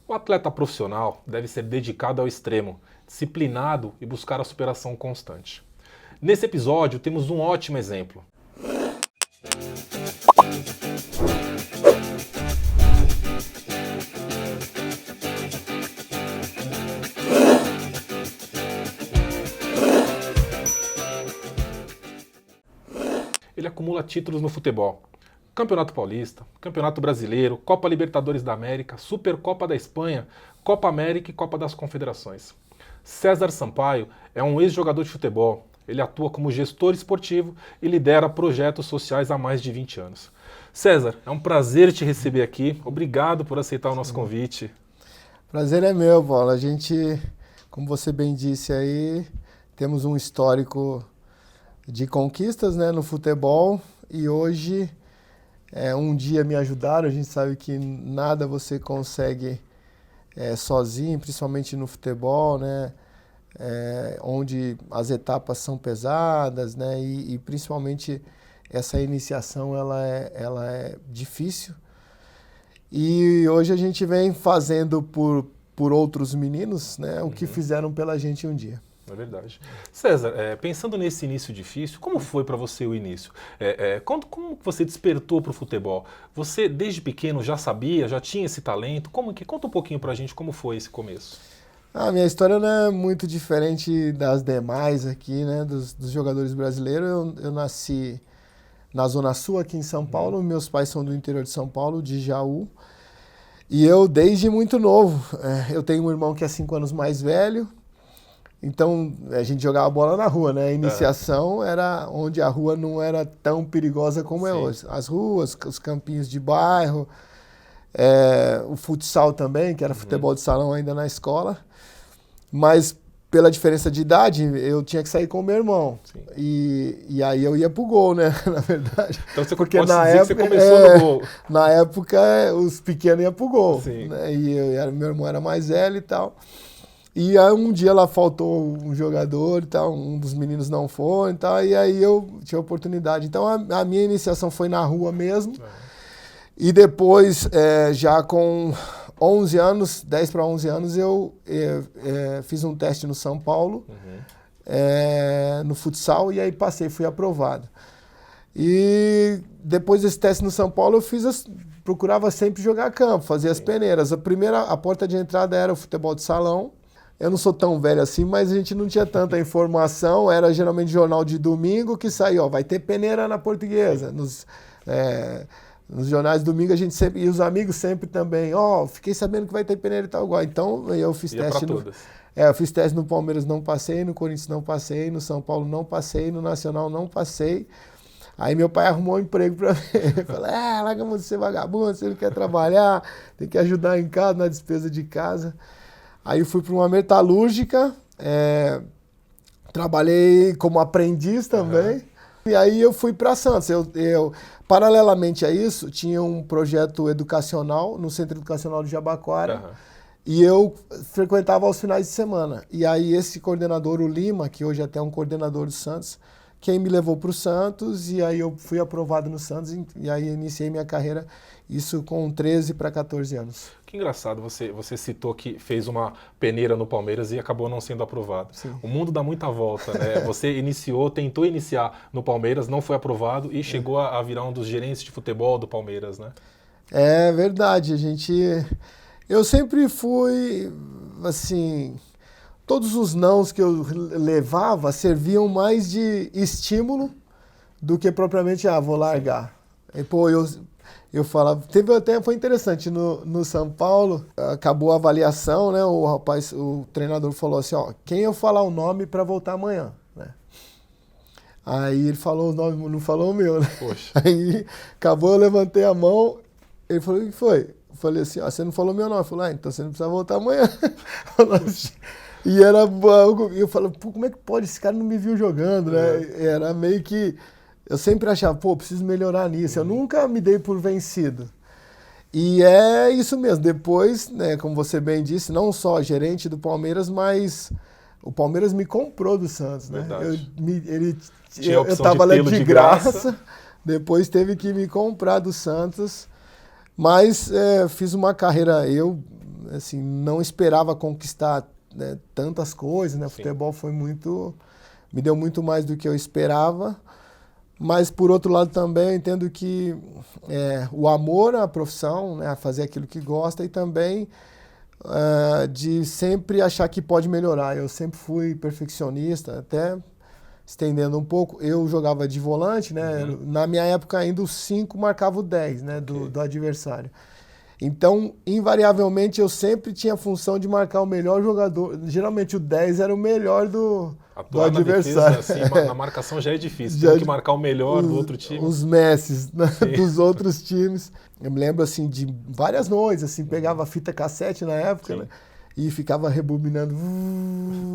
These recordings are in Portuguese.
O atleta profissional deve ser dedicado ao extremo, disciplinado e buscar a superação constante. Nesse episódio temos um ótimo exemplo. Ele acumula títulos no futebol. Campeonato Paulista, Campeonato Brasileiro, Copa Libertadores da América, Supercopa da Espanha, Copa América e Copa das Confederações. César Sampaio é um ex-jogador de futebol. Ele atua como gestor esportivo e lidera projetos sociais há mais de 20 anos. César, é um prazer te receber aqui. Obrigado por aceitar o nosso convite. Prazer é meu, Paulo. A gente, como você bem disse aí, temos um histórico de conquistas, né, no futebol, e hoje um dia me ajudaram. A gente sabe que nada você consegue sozinho, principalmente no futebol, né, onde as são pesadas, né, e principalmente essa iniciação ela é difícil. E hoje a gente vem fazendo por outros meninos, né, o que fizeram pela gente um dia. É verdade. César, pensando nesse início difícil, como foi para você o início? Como você despertou para o futebol? Você, desde pequeno, já sabia, já tinha esse talento? Conta um pouquinho para a gente como foi esse começo. A minha história não é muito diferente das demais aqui, né, dos jogadores brasileiros. Eu nasci na Zona Sul, aqui em São Paulo. Meus pais são do interior de São Paulo, de Jaú. E eu, desde muito novo, eu tenho um irmão que é 5 anos mais velho. Então, a gente jogava bola na rua, né? A iniciação era onde a rua não era tão perigosa como é hoje. As ruas, os campinhos de bairro, o futsal também, que era futebol de salão ainda na escola. Mas, pela diferença de idade, eu tinha que sair com o meu irmão. E aí eu ia pro gol, né? Na verdade. Então você pode dizer que você começou no gol. Na época, os pequenos iam pro gol. Sim. Né? E meu irmão era mais velho e tal. E aí um dia lá faltou um jogador e tal, um dos meninos não foi e tal, e aí eu tinha oportunidade. Então a minha iniciação foi na rua mesmo. E depois, já com 11 anos, 10 para 11 anos, eu fiz um teste no São Paulo, no futsal, e aí passei, fui aprovado. E depois desse teste no São Paulo, eu procurava sempre jogar campo, fazer as peneiras. A porta de entrada era o futebol de salão. Eu não sou tão velho assim, mas a gente não tinha tanta informação. Era geralmente jornal de domingo que saía, vai ter peneira na Portuguesa. Nos jornais de domingo a gente sempre, e os amigos sempre também, fiquei sabendo que vai ter peneira e tal, igual. Então eu fiz teste eu fiz teste no Palmeiras, não passei, no Corinthians não passei, no São Paulo não passei, no Nacional não passei. Aí meu pai arrumou um emprego pra mim. Ele falou, larga de ser vagabundo, você não quer trabalhar, tem que ajudar em casa, na despesa de casa. Aí eu fui para uma metalúrgica, trabalhei como aprendiz também, e aí eu fui para Santos. Paralelamente a isso, tinha um projeto educacional no Centro Educacional de Jabaquara, e eu frequentava aos finais de semana. E aí esse coordenador, o Lima, que hoje até é um coordenador do Santos, quem me levou para o Santos, e aí eu fui aprovado no Santos, e aí iniciei minha carreira, isso com 13 para 14 anos. Que engraçado, você citou que fez uma peneira no Palmeiras e acabou não sendo aprovado. Sim. O mundo dá muita volta, né? Você tentou iniciar no Palmeiras, não foi aprovado e chegou a virar um dos gerentes de futebol do Palmeiras, né? É verdade, eu sempre fui, assim, todos os nãos que eu levava serviam mais de estímulo do que propriamente, vou largar. E, eu falava, foi interessante, no São Paulo, acabou a avaliação, né? O treinador falou assim, quem eu falar o nome para voltar amanhã, né? Aí ele falou o nome, não falou o meu, né? Poxa. Aí acabou, eu levantei a mão, ele falou, o que foi? Eu falei assim, você não falou meu nome. Ele falou, então você não precisa voltar amanhã. E eu falei, como é que pode? Esse cara não me viu jogando, né? Era meio que... Eu sempre achava, preciso melhorar nisso. Eu nunca me dei por vencido. E é isso mesmo. Depois, né, como você bem disse, não só gerente do Palmeiras, mas o Palmeiras me comprou do Santos, né? Eu estava lá de graça, depois teve que me comprar do Santos. Mas fiz uma carreira, assim, não esperava conquistar, né, tantas coisas, né? O Sim. futebol me deu muito mais do que eu esperava. Mas, por outro lado, também eu entendo que o amor à profissão, né, a fazer aquilo que gosta, e também de sempre achar que pode melhorar. Eu sempre fui perfeccionista, até estendendo um pouco, eu jogava de volante, né? Na minha época ainda o 5 marcava o 10, né, do adversário. Então, invariavelmente, eu sempre tinha a função de marcar o melhor jogador. Geralmente o 10 era o melhor do adversário. Na defesa, assim, na marcação já é difícil. Tem que marcar o melhor do outro time. Os Messis, né, dos outros times. Eu me lembro, assim, de várias noites, assim, pegava fita cassete na época, né, e ficava rebobinando,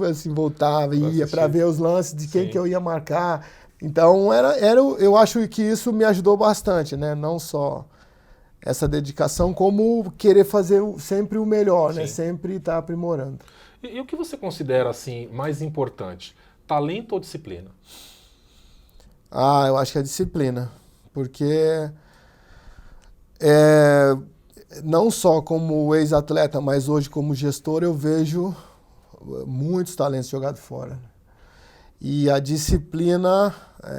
assim, voltava, ia para ver os lances de quem que eu ia marcar. Então, eu acho que isso me ajudou bastante, né? Não só essa dedicação, como querer fazer sempre o melhor, né? Sempre estar aprimorando. E o que você considera, assim, mais importante? Talento ou disciplina? Eu acho que é a disciplina. Porque não só como ex-atleta, mas hoje como gestor, eu vejo muitos talentos jogados fora. E a disciplina,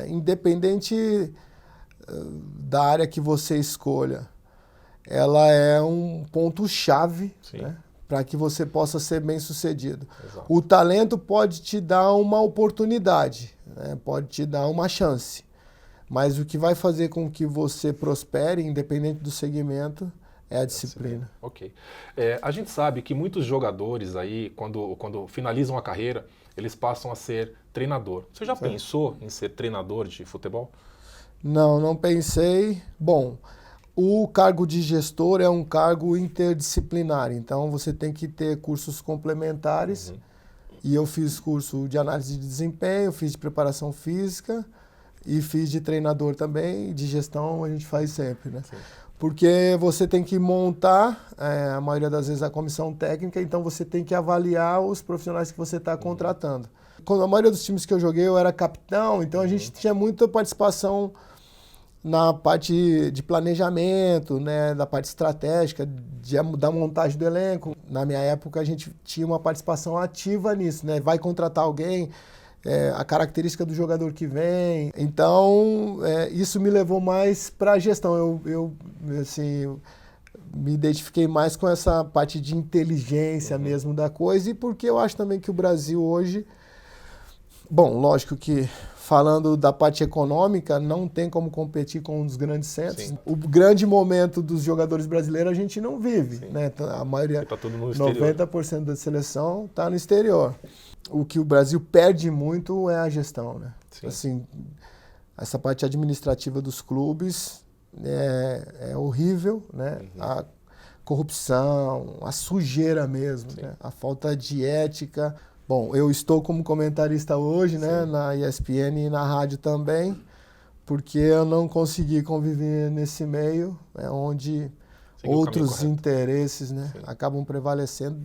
independente da área que você escolha, ela é um ponto-chave, né, para que você possa ser bem-sucedido. Exato. O talento pode te dar uma oportunidade, né, pode te dar uma chance, mas o que vai fazer com que você prospere, independente do segmento, é a disciplina. Ok. A gente sabe que muitos jogadores aí, quando finalizam a carreira, eles passam a ser treinador. Você já pensou em ser treinador de futebol? Não pensei. Bom, o cargo de gestor é um cargo interdisciplinar, então você tem que ter cursos complementares. E eu fiz curso de análise de desempenho, fiz de preparação física e fiz de treinador também. De gestão a gente faz sempre, né? Porque você tem que montar, a maioria das vezes, a comissão técnica, então você tem que avaliar os profissionais que você está contratando. Quando a maioria dos times que eu joguei, eu era capitão, então a gente tinha muita participação na parte de planejamento, né, da parte estratégica, da montagem do elenco. Na minha época, a gente tinha uma participação ativa nisso, né? Vai contratar alguém, a característica do jogador que vem. Então, isso me levou mais para a gestão. Eu me identifiquei mais com essa parte de inteligência mesmo da coisa, e porque eu acho também que o Brasil hoje... Bom, lógico que falando da parte econômica, não tem como competir com um dos grandes centros. O grande momento dos jogadores brasileiros a gente não vive, né? A maioria, tá tudo no exterior. 90% da seleção está no exterior. O que o Brasil perde muito é a gestão, né? Assim, essa parte administrativa dos clubes é horrível, né? A corrupção, a sujeira mesmo, né? A falta de ética. Bom, eu estou como comentarista hoje, né, na ESPN e na rádio também, porque eu não consegui conviver nesse meio, onde outros interesses, né, acabam prevalecendo.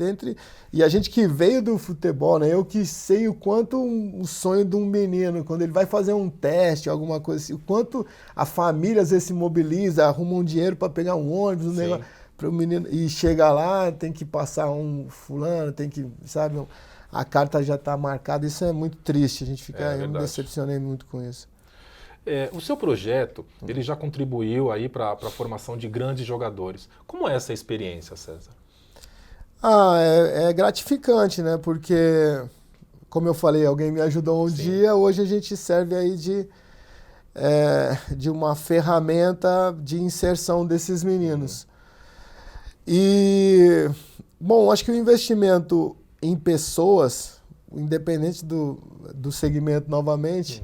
E a gente que veio do futebol, né, eu que sei o quanto o sonho de um menino, quando ele vai fazer um teste, alguma coisa assim, o quanto a família às vezes se mobiliza, arruma um dinheiro para pegar um ônibus, negócio, para o menino, e chega lá, tem que passar um fulano, tem que, sabe... A carta já está marcada, isso é muito triste, a gente fica, eu me decepcionei muito com isso. O seu projeto, ele já contribuiu aí para a formação de grandes jogadores. Como é essa experiência, César? É gratificante, né? Porque, como eu falei, alguém me ajudou um dia, hoje a gente serve aí de uma ferramenta de inserção desses meninos. E, bom, acho que o investimento em pessoas, independente do segmento novamente,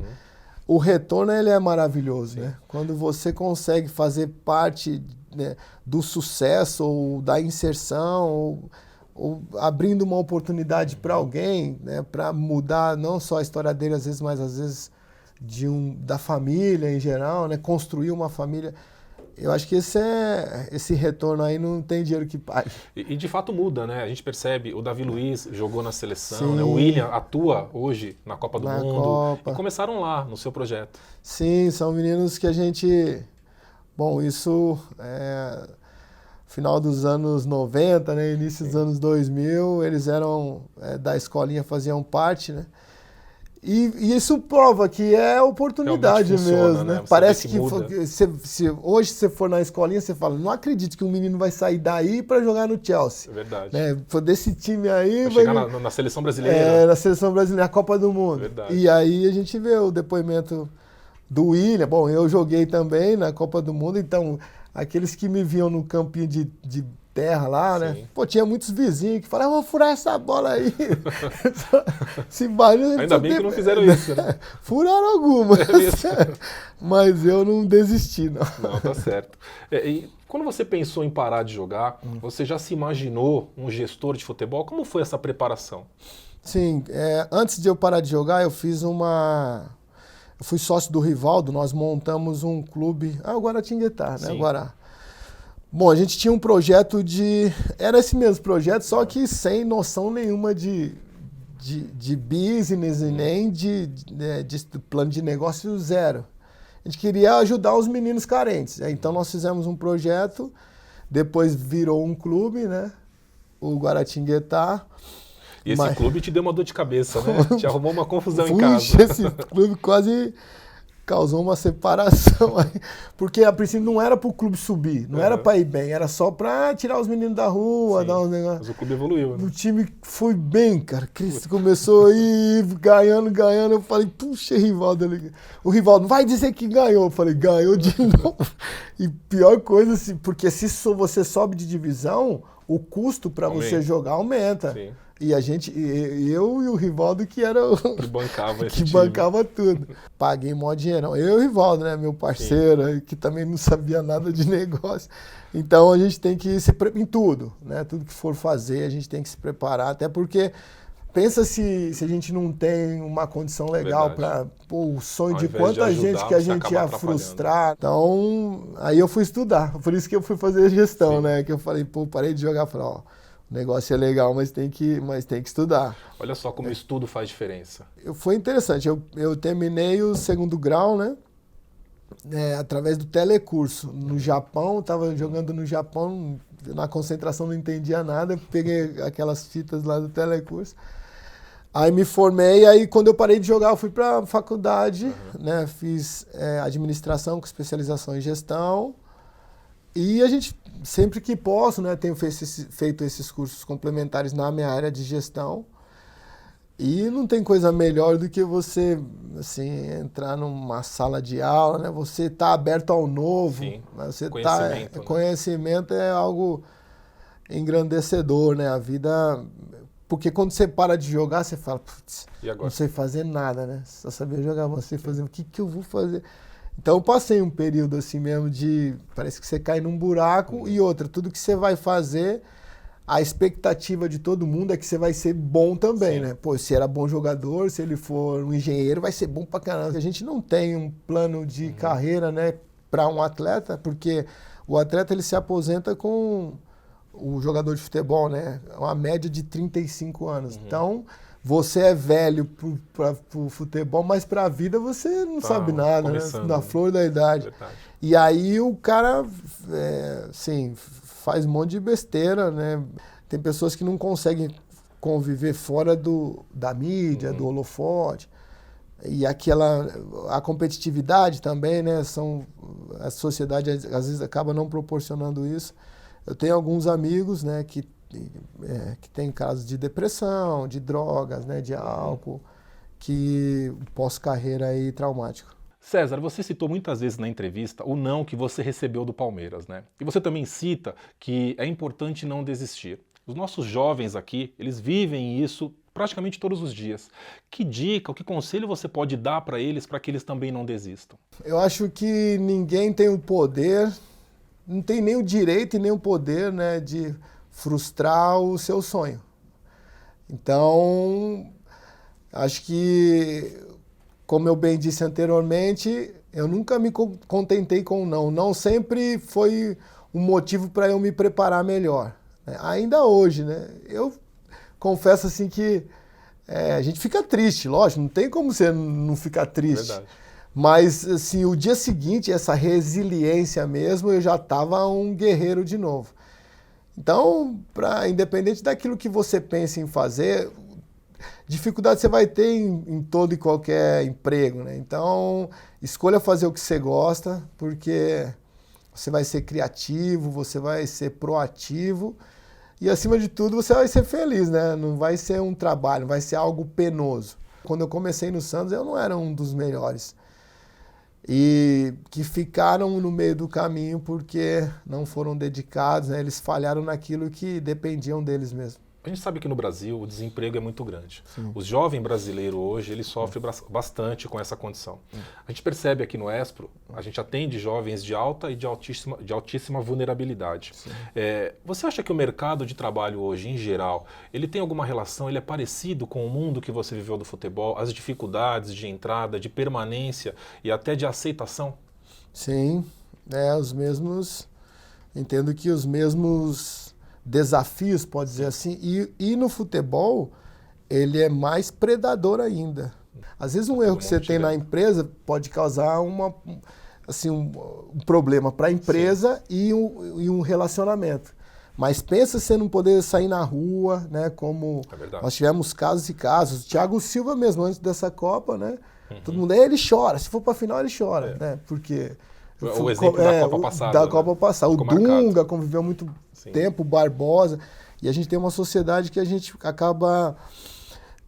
o retorno ele é maravilhoso, né? Quando você consegue fazer parte, né, do sucesso ou da inserção ou abrindo uma oportunidade para alguém, né, para mudar não só a história dele às vezes, mas às vezes da família em geral, né, construir uma família. Eu acho que esse retorno aí não tem dinheiro que pague. E de fato muda, né? A gente percebe, o Davi Luiz jogou na seleção, né? O William atua hoje na Copa do Mundo. E começaram lá, no seu projeto. Sim, são meninos que a gente... Bom, isso final dos anos 90, né, início dos anos 2000, eles eram da escolinha, faziam parte, né? E isso prova que é oportunidade funciona, mesmo, né? Você Parece vê que se hoje você for na escolinha, você fala, não acredito que um menino vai sair daí para jogar no Chelsea. É verdade. Né? Desse time aí... Vai chegar na seleção brasileira. Na seleção brasileira, na Copa do Mundo. Verdade. E aí a gente vê o depoimento do William. Bom, eu joguei também na Copa do Mundo, então aqueles que me viam no campinho de terra lá, né? Sim. Pô, tinha muitos vizinhos que falavam, vou furar essa bola aí. Esse barulho, ainda bem que não fizeram isso, né? Furaram algumas. É mas eu não desisti, não. Não, tá certo. E quando você pensou em parar de jogar, você já se imaginou um gestor de futebol? Como foi essa preparação? Sim, antes de eu parar de jogar, eu fui sócio do Rivaldo, nós montamos um clube, o Guaratinguetá, né? Guará. Bom, a gente tinha um projeto era esse mesmo projeto, só que sem noção nenhuma de business e nem de plano de negócio, zero. A gente queria ajudar os meninos carentes. Então nós fizemos um projeto, depois virou um clube, né? O Guaratinguetá. E esse clube te deu uma dor de cabeça, né? Te arrumou uma confusão em casa. Esse clube quase causou uma separação aí. Porque a princípio não era pro clube subir, não era pra ir bem, era só pra tirar os meninos da rua, dar uns negócios. Mas o clube evoluiu, né? O time foi bem, cara. Cristo começou a ir ganhando. Eu falei, puxa, Rivaldo. O Rivaldo, vai dizer que ganhou. Eu falei, ganhou de novo. E pior coisa, assim, porque se você sobe de divisão, o custo pra você jogar aumenta. Sim. E eu e o Rivaldo que era o que bancava esse que bancava tudo. Paguei mó dinheirão. Eu e o Rivaldo, né, meu parceiro, que também não sabia nada de negócio. Então a gente tem que se preparar em tudo, né? Tudo que for fazer, a gente tem que se preparar, até porque pensa se a gente não tem uma condição legal para o sonho de quanta gente que a gente ia frustrar. Então, aí eu fui estudar. Por isso que eu fui fazer gestão, né? Que eu falei, parei de jogar, falei, o negócio é legal, mas tem que estudar. Olha só como o estudo faz diferença. Foi interessante. Eu terminei o segundo grau, né? Através do telecurso. No Japão, estava jogando no Japão, na concentração não entendia nada, peguei aquelas fitas lá do telecurso. Aí me formei, aí quando eu parei de jogar, eu fui para a faculdade, né? Fiz administração com especialização em gestão. E a gente, sempre que posso, né, tenho feito esses cursos complementares na minha área de gestão. E não tem coisa melhor do que você, assim, entrar numa sala de aula, né? Você tá aberto ao novo. Sim, você conhecimento. Conhecimento é algo engrandecedor, né? A vida... Porque quando você para de jogar, você fala, putz, não sei fazer nada, né? Só saber jogar, você fazer, o que eu vou fazer? Então eu passei um período assim mesmo parece que você cai num buraco e outra, tudo que você vai fazer, a expectativa de todo mundo é que você vai ser bom também, né? Pô, se era bom jogador, se ele for um engenheiro, vai ser bom pra caramba. A gente não tem um plano de carreira, né, para um atleta, porque o atleta ele se aposenta com o jogador de futebol, né? Uma média de 35 anos. Então, você é velho para o futebol, mas para a vida você não sabe nada, né? Na flor da idade. Verdade. E aí o cara, faz um monte de besteira, né? Tem pessoas que não conseguem conviver fora da mídia, do holofote. E a competitividade também, né? A sociedade às vezes acaba não proporcionando isso. Eu tenho alguns amigos, né, que tem casos de depressão, de drogas, né, de álcool, que pós-carreira aí traumático. César, você citou muitas vezes na entrevista o não que você recebeu do Palmeiras, né? E você também cita que é importante não desistir. Os nossos jovens aqui, eles vivem isso praticamente todos os dias. Que dica, que conselho você pode dar para eles para que eles também não desistam? Eu acho que ninguém tem o poder, não tem nem o direito e nem o poder, né, de frustrar o seu sonho. Então, acho que, como eu bem disse anteriormente, eu nunca me contentei com o não. Não sempre foi um motivo para eu me preparar melhor. Ainda hoje, né? Eu confesso assim que a gente fica triste, lógico, não tem como você não ficar triste. Verdade. Mas, assim, o dia seguinte, essa resiliência mesmo, eu já estava um guerreiro de novo. Então, independente daquilo que você pensa em fazer, dificuldade você vai ter em todo e qualquer emprego, né? Então, escolha fazer o que você gosta, porque você vai ser criativo, você vai ser proativo e, acima de tudo, você vai ser feliz, né? Não vai ser um trabalho, vai ser algo penoso. Quando eu comecei no Santos, eu não era um dos melhores. E que ficaram no meio do caminho porque não foram dedicados, né? Eles falharam naquilo que dependiam deles mesmos. A gente sabe que no Brasil o desemprego é muito grande. Sim. O jovem brasileiro hoje, ele sofre bastante com essa condição. A gente percebe aqui no Espro, a gente atende jovens de alta e de altíssima vulnerabilidade. Você acha que o mercado de trabalho hoje, em geral, ele tem alguma relação, ele é parecido com o mundo que você viveu do futebol, as dificuldades de entrada, de permanência e até de aceitação? Sim, os mesmos, entendo que os mesmos desafios, pode dizer assim, e no futebol ele é mais predador ainda. Às vezes um erro que você tem na empresa pode causar um problema para a empresa e um relacionamento. Mas pensa você não poder sair na rua, né? Como nós tivemos casos e casos. O Thiago Silva mesmo, antes dessa Copa, né? Todo mundo, ele chora, se for para a final ele chora, né? Porque o exemplo da Copa passada. Da Copa passada. O Dunga conviveu muito tempo, o Barbosa. E a gente tem uma sociedade que a gente acaba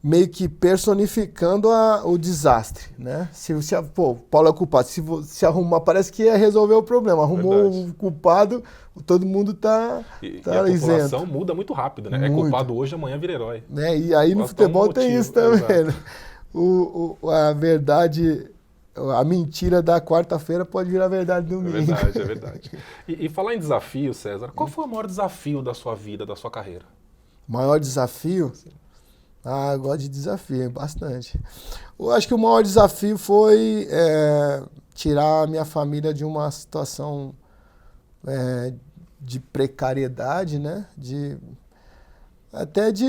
meio que personificando o desastre, né? O Paulo é culpado. Se arrumar, parece que ia resolver o problema. Arrumou o culpado, todo mundo tá isento. E a população muda muito rápido, né? Muito. É culpado hoje, amanhã vira herói. E aí no futebol tem isso também, né? A verdade... A mentira da quarta-feira pode virar verdade domingo. É verdade. E falar em desafio, César, qual foi o maior desafio da sua vida, da sua carreira? Maior desafio? Eu gosto de desafio, bastante. Eu acho que o maior desafio foi tirar a minha família de uma situação de precariedade, né? Até de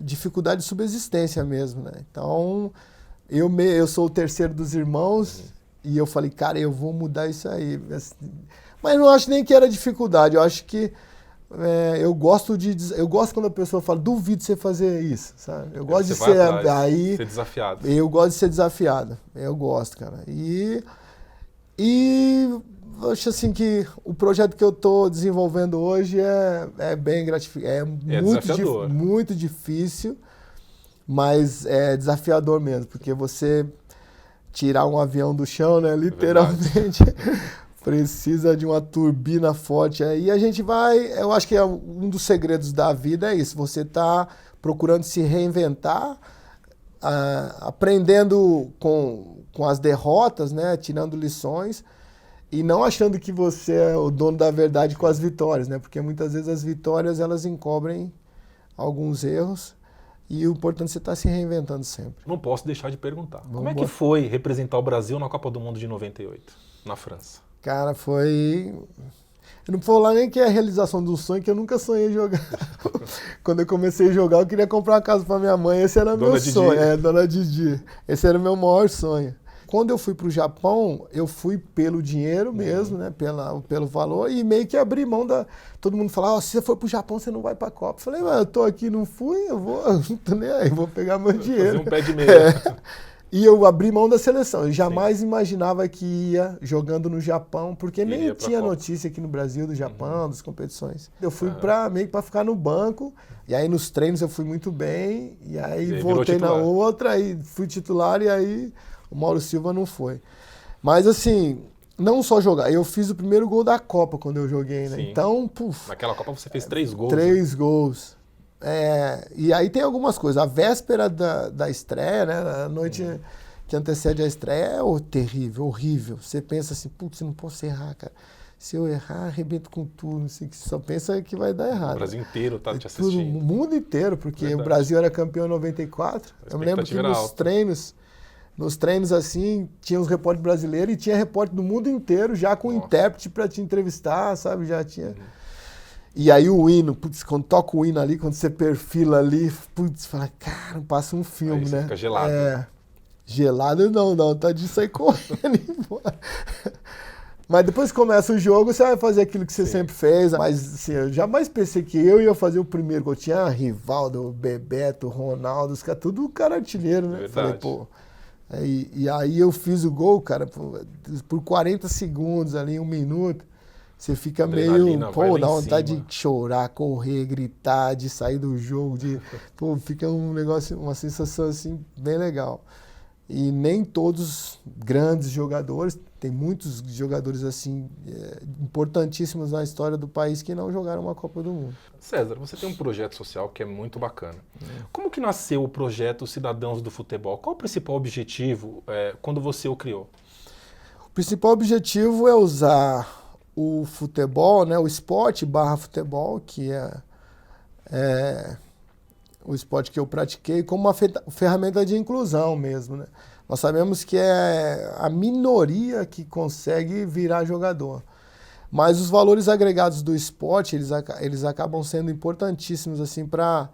dificuldade de subsistência mesmo, né? Então... Eu sou o terceiro dos irmãos e eu falei, cara, eu vou mudar isso aí. Mas não acho nem que era dificuldade, eu acho que eu gosto quando a pessoa fala, duvido você fazer isso, sabe? Eu gosto de ser desafiado. Eu gosto de ser desafiado, eu gosto, cara. E eu acho assim que o projeto que eu estou desenvolvendo hoje é bem gratificante, muito difícil. Mas é desafiador mesmo, porque você tirar um avião do chão, né, literalmente, precisa de uma turbina forte. E a gente eu acho que um dos segredos da vida é isso, você está procurando se reinventar, aprendendo com as derrotas, né, tirando lições, e não achando que você é o dono da verdade com as vitórias, né, porque muitas vezes as vitórias elas encobrem alguns erros. E o importante é você estar se reinventando sempre. Não posso deixar de perguntar. Como é que foi representar o Brasil na Copa do Mundo de 98, na França? Cara, foi... Eu não vou falar nem que é a realização do sonho, que eu nunca sonhei jogar. Quando eu comecei a jogar, eu queria comprar uma casa para minha mãe. Esse era meu sonho. Dona Didi. Esse era o meu maior sonho. Quando eu fui para o Japão, eu fui pelo dinheiro mesmo, né? Pelo valor, e meio que abri mão da... Todo mundo falava, se você for para o Japão, você não vai para a Copa. Eu falei, mas eu tô aqui, não fui, eu não tô nem aí, vou pegar meu dinheiro. Fazer um pé de meia. E eu abri mão da seleção. Eu jamais imaginava que ia jogando no Japão, porque nem tinha notícia aqui no Brasil do Japão, das competições. Eu fui meio para ficar no banco, e aí nos treinos eu fui muito bem, e aí voltei na outra, aí fui titular, e aí... O Mauro Silva não foi. Mas assim, não só jogar. Eu fiz o primeiro gol da Copa quando eu joguei, né? Sim. Então, naquela Copa você fez 3 gols. 3 gols. E aí tem algumas coisas. A véspera da estreia, né? A noite que antecede a estreia é terrível, horrível. Você pensa assim, putz, não posso errar, cara. Se eu errar, arrebento com tudo. Você só pensa que vai dar errado. O Brasil inteiro tá te assistindo. O mundo inteiro, porque o Brasil era campeão em 94. Eu me lembro que nos treinos, assim, tinha os repórteres brasileiros e tinha repórter do mundo inteiro já com intérprete para te entrevistar, sabe? Já tinha. E aí o hino, putz, quando toca o hino ali, quando você perfila ali, putz, fala, cara, passa um filme, aí né? Fica gelado. Gelado não, tá de sair correndo embora. Mas depois que começa o jogo, você vai fazer aquilo que você sempre fez. Mas assim, eu jamais pensei que eu ia fazer o primeiro gol. Tinha Rivaldo, Bebeto, Ronaldo, os caras, tudo cara artilheiro, né? Falei, pô. E aí eu fiz o gol, cara, por 40 segundos ali, 1 minuto. Você fica meio, pô, dá vontade de chorar, correr, gritar, de sair do jogo, pô, fica um negócio, uma sensação assim, bem legal. E nem todos grandes jogadores, tem muitos jogadores assim, importantíssimos na história do país que não jogaram uma Copa do Mundo. César, você tem um projeto social que é muito bacana. Como que nasceu o projeto Cidadãos do Futebol? Qual o principal objetivo quando você o criou? O principal objetivo é usar o futebol, né, o esporte / futebol, que é o esporte que eu pratiquei, como uma ferramenta de inclusão mesmo, né? Nós sabemos que é a minoria que consegue virar jogador. Mas os valores agregados do esporte, eles acabam sendo importantíssimos assim, para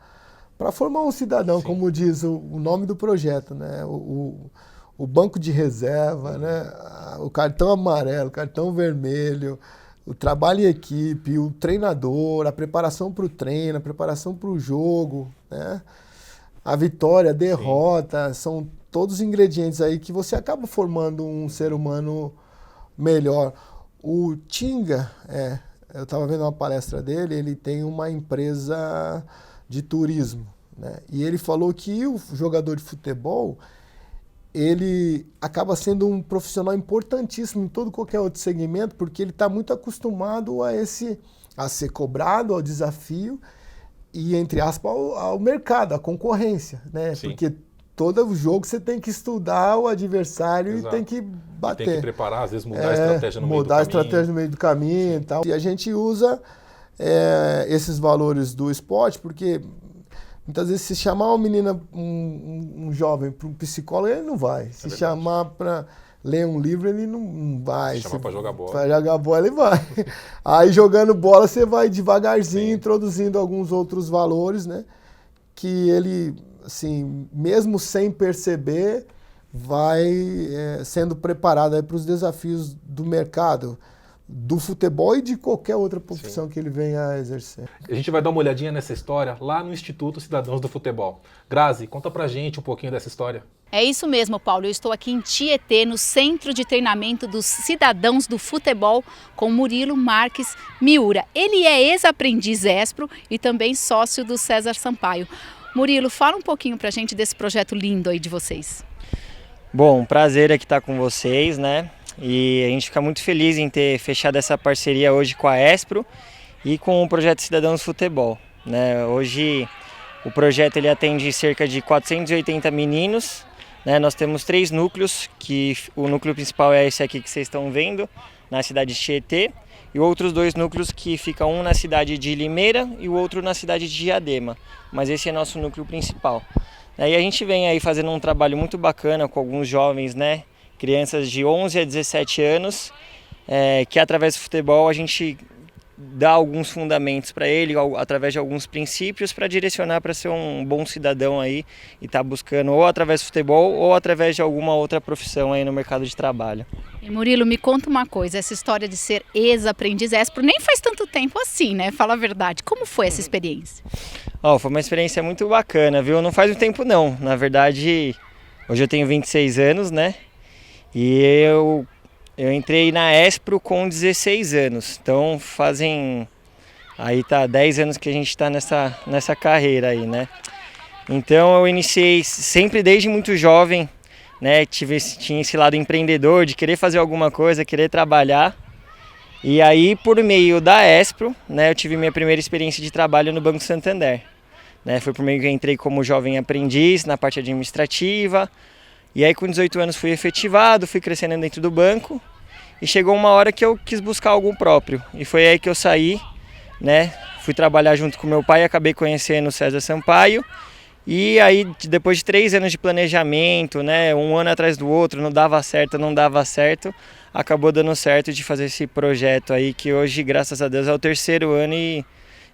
formar um cidadão, sim, como diz o nome do projeto, né? O banco de reserva, né? O cartão amarelo, o cartão vermelho, o trabalho em equipe, o treinador, a preparação para o treino, a preparação para o jogo, né? A vitória, a derrota, sim, são todos ingredientes aí que você acaba formando um ser humano melhor. O Tinga, eu estava vendo uma palestra dele, ele tem uma empresa de turismo, né? E ele falou que o jogador de futebol, ele acaba sendo um profissional importantíssimo em todo qualquer outro segmento, porque ele está muito acostumado a ser cobrado, ao desafio e, entre aspas, ao mercado, à concorrência, né? Sim. Porque todo jogo você tem que estudar o adversário, exato, e tem que bater. E tem que preparar, às vezes mudar a estratégia no meio do caminho. Mudar a estratégia no meio do caminho e tal. E a gente usa esses valores do esporte, porque muitas vezes, se chamar uma menina, um jovem, para um psicólogo, ele não vai. Se chamar para ler um livro, ele não vai. Se chamar para jogar bola. Para jogar bola, ele vai. Aí, jogando bola, você vai devagarzinho, sim, introduzindo alguns outros valores, né? Que ele, assim, mesmo sem perceber, vai sendo preparado para os desafios do mercado, do futebol e de qualquer outra profissão, sim, que ele venha a exercer. A gente vai dar uma olhadinha nessa história lá no Instituto Cidadãos do Futebol. Grazi, conta pra gente um pouquinho dessa história. É isso mesmo, Paulo. Eu estou aqui em Tietê, no Centro de Treinamento dos Cidadãos do Futebol, com Murilo Marques Miura. Ele é ex-aprendiz ESPRO e também sócio do César Sampaio. Murilo, fala um pouquinho pra gente desse projeto lindo aí de vocês. Bom, prazer aqui estar com vocês, né? E a gente fica muito feliz em ter fechado essa parceria hoje com a ESPRO e com o projeto Cidadãos Futebol, né? Hoje o projeto ele atende cerca de 480 meninos, né? Nós temos 3 núcleos, que o núcleo principal é esse aqui que vocês estão vendo, na cidade de Tietê, e outros 2 núcleos que ficam um na cidade de Limeira e o outro na cidade de Diadema, mas esse é nosso núcleo principal. E a gente vem aí fazendo um trabalho muito bacana com alguns jovens, né? Crianças de 11 a 17 anos, que através do futebol a gente dá alguns fundamentos para ele, através de alguns princípios, para direcionar para ser um bom cidadão aí e estar buscando ou através do futebol ou através de alguma outra profissão aí no mercado de trabalho. E Murilo, me conta uma coisa, essa história de ser ex-aprendiz ESPRO nem faz tanto tempo assim, né? Fala a verdade. Como foi essa experiência? Foi uma experiência muito bacana, viu? Não faz muito tempo não. Na verdade, hoje eu tenho 26 anos, né? E eu entrei na ESPRO com 16 anos, então aí 10 anos que a gente está nessa carreira aí, né? Então eu iniciei sempre desde muito jovem, né? Tinha esse lado empreendedor, de querer fazer alguma coisa, querer trabalhar. E aí por meio da ESPRO, né, eu tive minha primeira experiência de trabalho no Banco Santander, né? Foi por meio que eu entrei como jovem aprendiz na parte administrativa. E aí com 18 anos fui efetivado, fui crescendo dentro do banco e chegou uma hora que eu quis buscar algo próprio. E foi aí que eu saí, né? Fui trabalhar junto com meu pai, acabei conhecendo o César Sampaio. E aí depois de 3 anos de planejamento, né? Um ano atrás do outro, não dava certo, acabou dando certo de fazer esse projeto aí que hoje, graças a Deus, é o 3º ano e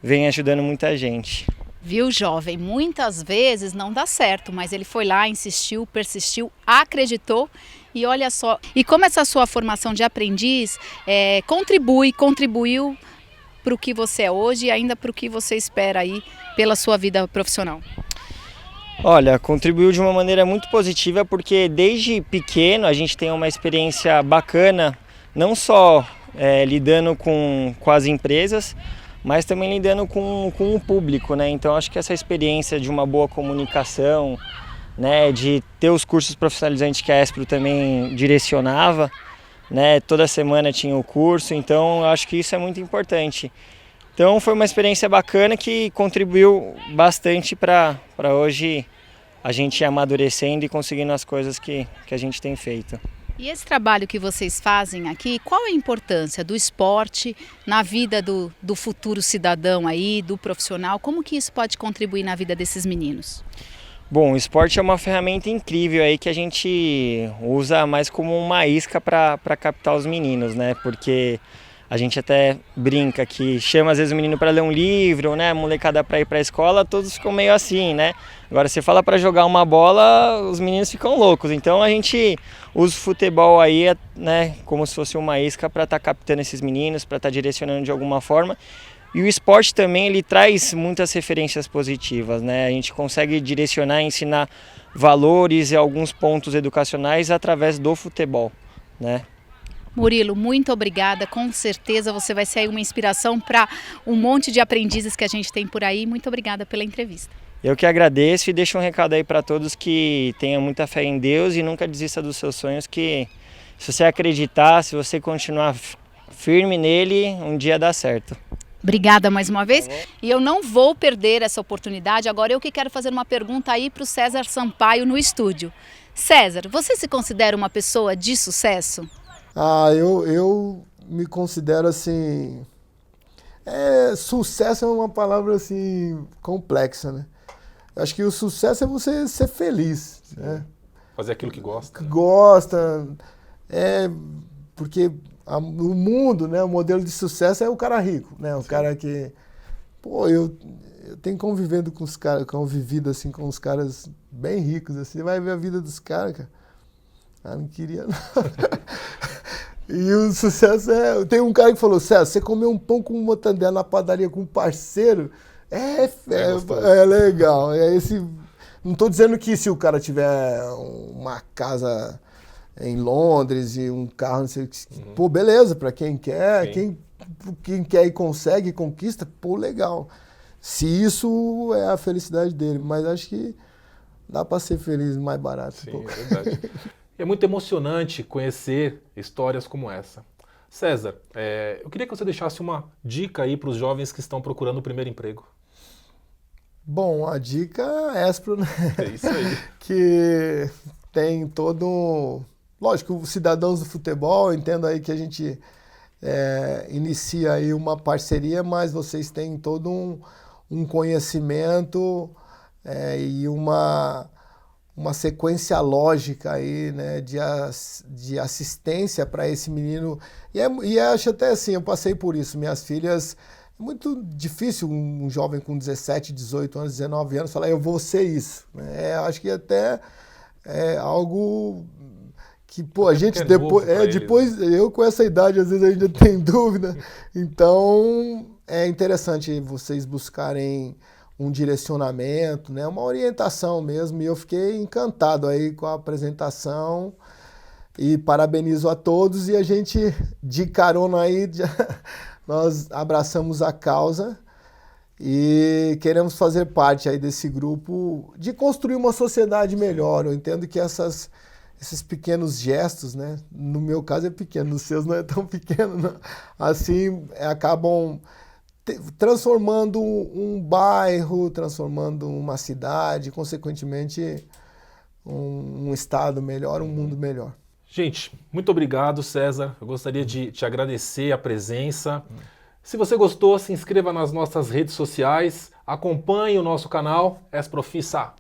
vem ajudando muita gente. Viu, jovem? Muitas vezes não dá certo, mas ele foi lá, insistiu, persistiu, acreditou E olha só, e como essa sua formação de aprendiz contribuiu para o que você é hoje e ainda para o que você espera aí pela sua vida profissional? Olha, contribuiu de uma maneira muito positiva porque desde pequeno a gente tem uma experiência bacana, não só lidando com as empresas, mas também lidando com o público, né? Então acho que essa experiência de uma boa comunicação, né, de ter os cursos profissionalizantes que a Espro também direcionava, né, toda semana tinha o curso, então acho que isso é muito importante. Então foi uma experiência bacana que contribuiu bastante para hoje a gente ir amadurecendo e conseguindo as coisas que a gente tem feito. E esse trabalho que vocês fazem aqui, qual é a importância do esporte na vida do futuro cidadão aí, do profissional? Como que isso pode contribuir na vida desses meninos? Bom, o esporte é uma ferramenta incrível aí que a gente usa mais como uma isca para captar os meninos, né? Porque a gente até brinca que chama às vezes o menino para ler um livro, né? A molecada para ir para a escola, todos ficam meio assim, né? Agora você fala para jogar uma bola, os meninos ficam loucos. Então a gente usa o futebol aí, né? Como se fosse uma isca para estar captando esses meninos, para estar direcionando de alguma forma. E o esporte também ele traz muitas referências positivas, né? A gente consegue direcionar e ensinar valores e alguns pontos educacionais através do futebol, né? Murilo, muito obrigada. Com certeza você vai ser aí uma inspiração para um monte de aprendizes que a gente tem por aí. Muito obrigada pela entrevista. Eu que agradeço e deixo um recado aí para todos que tenham muita fé em Deus e nunca desista dos seus sonhos, que se você acreditar, se você continuar firme nele, um dia dá certo. Obrigada mais uma vez. E eu não vou perder essa oportunidade. Agora eu que quero fazer uma pergunta aí para o César Sampaio no estúdio. César, você se considera uma pessoa de sucesso? Eu me considero assim... sucesso é uma palavra assim complexa, né? Eu acho que o sucesso é você ser feliz, né? Fazer aquilo que gosta. Que gosta. Porque o mundo, né? O modelo de sucesso é o cara rico, né? O cara que... Pô, eu tenho convivido com os assim, com os caras bem ricos, assim. Você vai ver a vida dos caras, cara. Não queria não. E o sucesso tem um cara que falou, César, você comeu um pão com mortadela na padaria com um parceiro, é legal. Não estou dizendo que se o cara tiver uma casa em Londres e um carro, não sei o que, pô, beleza, para quem quer, quem quer e consegue e conquista, pô, legal. Se isso é a felicidade dele, mas acho que dá para ser feliz mais barato. Sim, é verdade. É muito emocionante conhecer histórias como essa. César, eu queria que você deixasse uma dica aí para os jovens que estão procurando o primeiro emprego. Bom, a dica é Espro, né? É isso aí. Que tem todo... Lógico, os cidadãos do futebol, eu entendo aí que a gente inicia aí uma parceria, mas vocês têm todo um conhecimento e uma sequência lógica aí, né, de assistência para esse menino. E acho até assim, eu passei por isso. Minhas filhas, é muito difícil um jovem com 17, 18 anos, 19 anos falar, eu vou ser isso. Acho que até é algo que, pô, a gente depois eu com essa idade, às vezes a gente tem dúvida. Então, é interessante vocês buscarem um direcionamento, né? Uma orientação mesmo, e eu fiquei encantado aí com a apresentação e parabenizo a todos, e a gente, de carona aí, nós abraçamos a causa e queremos fazer parte aí desse grupo de construir uma sociedade melhor. Eu entendo que esses pequenos gestos, né? No meu caso é pequeno, nos seus não é tão pequeno, não. Assim, acabam transformando um bairro, transformando uma cidade, consequentemente um estado melhor, um mundo melhor. Gente, muito obrigado, César. Eu gostaria de te agradecer a presença. Se você gostou, se inscreva nas nossas redes sociais, acompanhe o nosso canal Esprofissa.